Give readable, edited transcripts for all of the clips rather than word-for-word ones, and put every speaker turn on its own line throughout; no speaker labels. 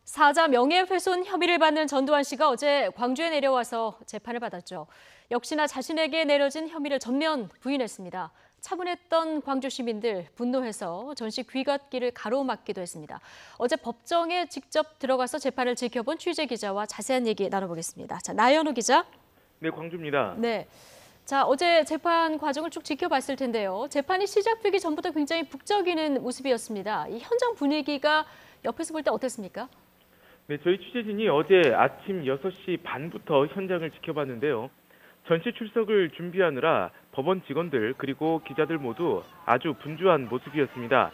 사자 명예훼손 혐의를 받는 전두환 씨가 어제 광주에 내려와서 재판을 받았죠. 역시나 자신에게 내려진 혐의를 전면 부인했습니다. 차분했던 광주 시민들 분노해서 전 씨 귀갓길을 가로막기도 했습니다. 어제 법정에 직접 들어가서 재판을 지켜본 취재 기자와 자세한 얘기 나눠보겠습니다. 자, 나연우 기자.
네, 광주입니다.
네. 자, 어제 재판 과정을 쭉 지켜봤을 텐데요. 재판이 시작되기 전부터 굉장히 북적이는 모습이었습니다. 이 현장 분위기가 옆에서 볼 때 어땠습니까?
네, 저희 취재진이 어제 아침 6시 반부터 현장을 지켜봤는데요. 전시 출석을 준비하느라 법원 직원들 그리고 기자들 모두 아주 분주한 모습이었습니다.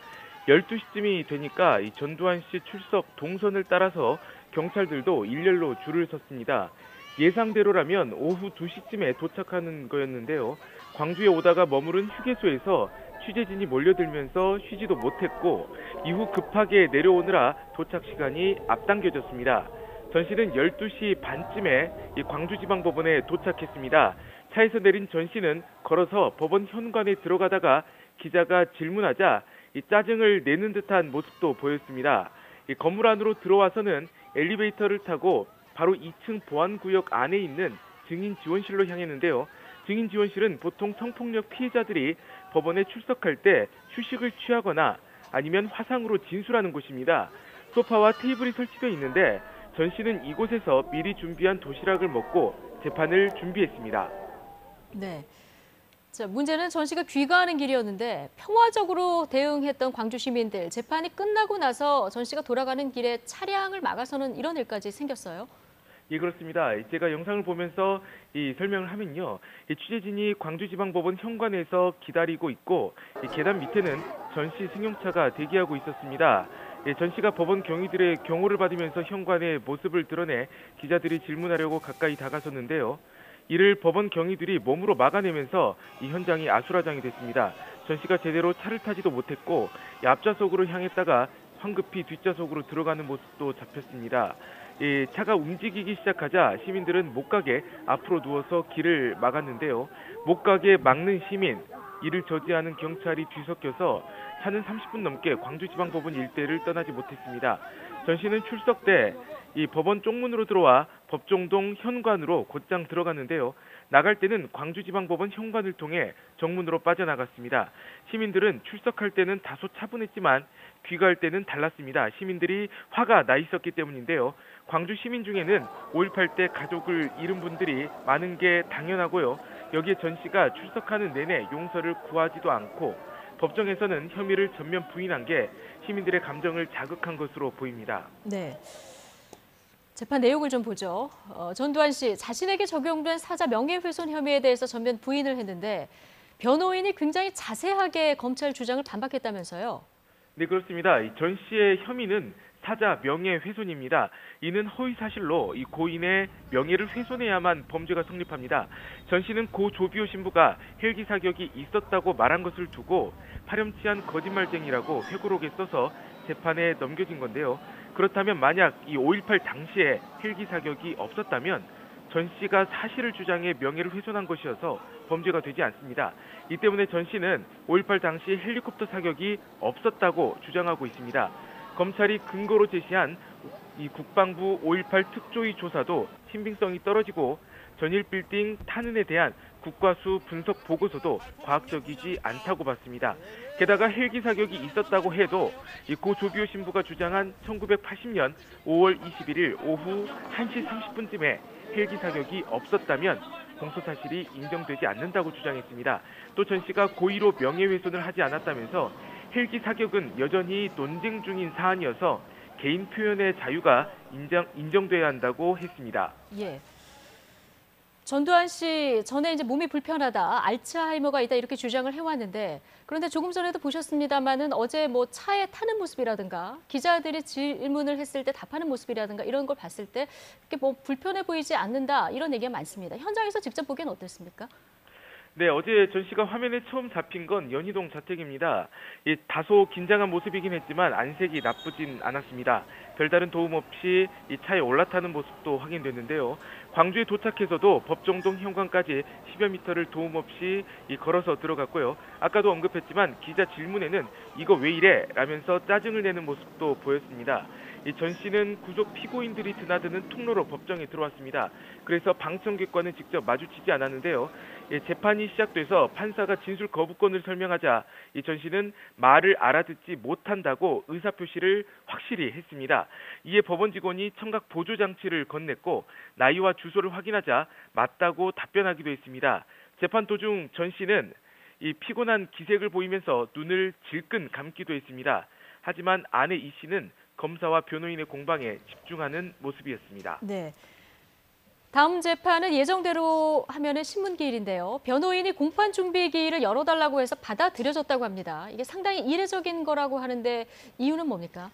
12시쯤이 되니까 이 전두환 씨 출석 동선을 따라서 경찰들도 일렬로 줄을 섰습니다. 예상대로라면 오후 2시쯤에 도착하는 거였는데요. 광주에 오다가 머무른 휴게소에서 취재진이 몰려들면서 쉬지도 못했고 이후 급하게 내려오느라 도착 시간이 앞당겨졌습니다. 전 씨는 12시 반쯤에 광주지방법원에 도착했습니다. 차에서 내린 전 씨는 걸어서 법원 현관에 들어가다가 기자가 질문하자 짜증을 내는 듯한 모습도 보였습니다. 건물 안으로 들어와서는 엘리베이터를 타고 바로 2층 보안구역 안에 있는 증인지원실로 향했는데요. 증인지원실은 보통 성폭력 피해자들이 법원에 출석할 때 휴식을 취하거나 아니면 화상으로 진술하는 곳입니다. 소파와 테이블이 설치되어 있는데 전 씨는 이곳에서 미리 준비한 도시락을 먹고 재판을 준비했습니다.
네. 자, 문제는 전 씨가 귀가하는 길이었는데 평화적으로 대응했던 광주 시민들, 재판이 끝나고 나서 전 씨가 돌아가는 길에 차량을 막아서는 이런 일까지 생겼어요.
예, 그렇습니다. 제가 영상을 보면서 설명을 하면요. 취재진이 광주지방법원 현관에서 기다리고 있고 계단 밑에는 전 씨 승용차가 대기하고 있었습니다. 전 씨가 법원 경위들의 경호를 받으면서 현관의 모습을 드러내 기자들이 질문하려고 가까이 다가섰는데요. 이를 법원 경위들이 몸으로 막아내면서 이 현장이 아수라장이 됐습니다. 전 씨가 제대로 차를 타지도 못했고 앞좌석으로 향했다가 황급히 뒷좌석으로 들어가는 모습도 잡혔습니다. 차가 움직이기 시작하자 시민들은 못 가게 앞으로 누워서 길을 막았는데요. 못 가게 막는 시민, 이를 저지하는 경찰이 뒤섞여서 차는 30분 넘게 광주지방법원 일대를 떠나지 못했습니다. 전 씨는 출석 때 이 법원 쪽문으로 들어와 법정동 현관으로 곧장 들어갔는데요. 나갈 때는 광주지방법원 현관을 통해 정문으로 빠져나갔습니다. 시민들은 출석할 때는 다소 차분했지만 귀가할 때는 달랐습니다. 시민들이 화가 나 있었기 때문인데요. 광주 시민 중에는 5.18 때 가족을 잃은 분들이 많은 게 당연하고요. 여기에 전 씨가 출석하는 내내 용서를 구하지도 않고 법정에서는 혐의를 전면 부인한 게 시민들의 감정을 자극한 것으로 보입니다.
네. 재판 내용을 좀 보죠. 전두환 씨, 자신에게 적용된 사자 명예훼손 혐의에 대해서 전면 부인을 했는데 변호인이 굉장히 자세하게 검찰 주장을 반박했다면서요.
네, 그렇습니다. 전 씨의 혐의는 사자 명예훼손입니다. 이는 허위사실로 이 고인의 명예를 훼손해야만 범죄가 성립합니다. 전 씨는 고 조비오 신부가 헬기 사격이 있었다고 말한 것을 두고 파렴치한 거짓말쟁이라고 회고록에 써서 재판에 넘겨진 건데요. 그렇다면 만약 이 5.18 당시에 헬기 사격이 없었다면 전 씨가 사실을 주장해 명예를 훼손한 것이어서 범죄가 되지 않습니다. 이 때문에 전 씨는 5.18 당시 헬리콥터 사격이 없었다고 주장하고 있습니다. 검찰이 근거로 제시한 이 국방부 5.18 특조위 조사도 신빙성이 떨어지고 전일 빌딩 탄흔에 대한 국과수 분석 보고서도 과학적이지 않다고 봤습니다. 게다가 헬기 사격이 있었다고 해도 고 조비오 신부가 주장한 1980년 5월 21일 오후 1시 30분쯤에 헬기 사격이 없었다면 공소 사실이 인정되지 않는다고 주장했습니다. 또 전 씨가 고의로 명예훼손을 하지 않았다면서 헬기 사격은 여전히 논쟁 중인 사안이어서 개인 표현의 자유가 인정돼야 한다고 했습니다.
예. 전두환 씨 전에 이제 몸이 불편하다, 알츠하이머가 있다 이렇게 주장을 해왔는데 그런데 조금 전에도 보셨습니다만은 어제 뭐 차에 타는 모습이라든가 기자들이 질문을 했을 때 답하는 모습이라든가 이런 걸 봤을 때 이렇게 뭐 불편해 보이지 않는다 이런 얘기가 많습니다. 현장에서 직접 보기엔 어땠습니까?
네, 어제 전 씨가 화면에 처음 잡힌 건 연희동 자택입니다. 다소 긴장한 모습이긴 했지만 안색이 나쁘진 않았습니다. 별다른 도움 없이 이 차에 올라타는 모습도 확인됐는데요. 광주에 도착해서도 법정동 현관까지 10여 미터를 도움 없이 걸어서 들어갔고요. 아까도 언급했지만 기자 질문에는 이거 왜 이래? 라면서 짜증을 내는 모습도 보였습니다. 이 전 씨는 구속 피고인들이 드나드는 통로로 법정에 들어왔습니다. 그래서 방청객과는 직접 마주치지 않았는데요. 재판이 시작돼서 판사가 진술 거부권을 설명하자 이 전 씨는 말을 알아듣지 못한다고 의사표시를 확실히 했습니다. 이에 법원 직원이 청각 보조 장치를 건넸고 나이와 주소를 확인하자 맞다고 답변하기도 했습니다. 재판 도중 전 씨는 이 피곤한 기색을 보이면서 눈을 질끈 감기도 했습니다. 하지만 아내 이 씨는 검사와 변호인의 공방에 집중하는 모습이었습니다.
네. 다음 재판은 예정대로 하면은 신문기일인데요. 변호인이 공판 준비기일을 열어달라고 해서 받아들여졌다고 합니다. 이게 상당히 이례적인 거라고 하는데 이유는 뭡니까?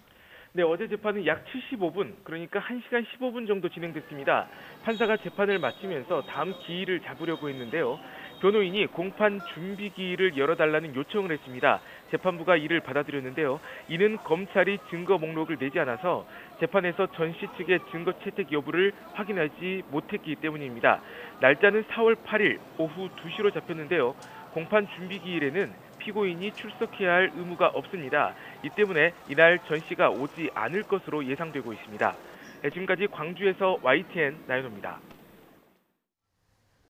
네, 어제 재판은 약 75분, 그러니까 1시간 15분 정도 진행됐습니다. 판사가 재판을 마치면서 다음 기일을 잡으려고 했는데요. 변호인이 공판 준비 기일을 열어달라는 요청을 했습니다. 재판부가 이를 받아들였는데요. 이는 검찰이 증거 목록을 내지 않아서 재판에서 전 씨 측의 증거 채택 여부를 확인하지 못했기 때문입니다. 날짜는 4월 8일 오후 2시로 잡혔는데요. 공판 준비 기일에는 피고인이 출석해야 할 의무가 없습니다. 이 때문에 이날 전 씨가 오지 않을 것으로 예상되고 있습니다. 지금까지 광주에서 YTN 나연호입니다.